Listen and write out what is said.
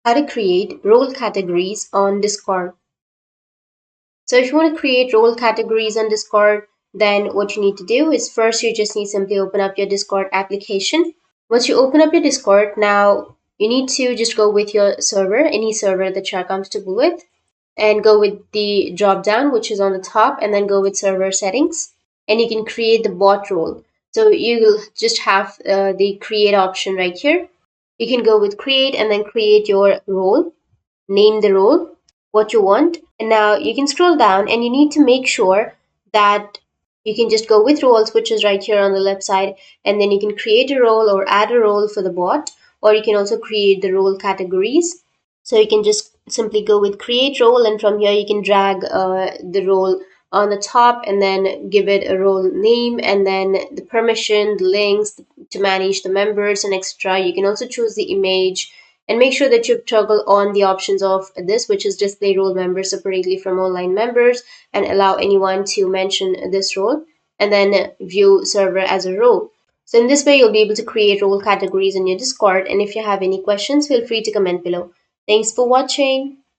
how to create role categories on Discord. So if you want to create role categories on Discord, then what you need to do is first you just need simply open up your Discord application. Once you open up your Discord, now you need to just go with your server, any server that you're comfortable with, and go with the drop down, which is on the top, and then go with server settings. And you can create the bot role. So you will just have the create option right here. You can go with create and then create your role, name the role, what you want. And now you can scroll down and you need to make sure that you can just go with roles, which is right here on the left side, and then you can create a role or add a role for the bot, or you can also create the role categories. So you can just simply go with create role, and from here you can drag the role on the top and then give it a role name and then the permission, the links to manage the members and etc. You can also choose the image and make sure that you toggle on the options of this, which is display role members separately from online members and allow anyone to mention this role, and then view server as a role. So in this way, you'll be able to create role categories in your Discord. And if you have any questions, feel free to comment below. Thanks for watching.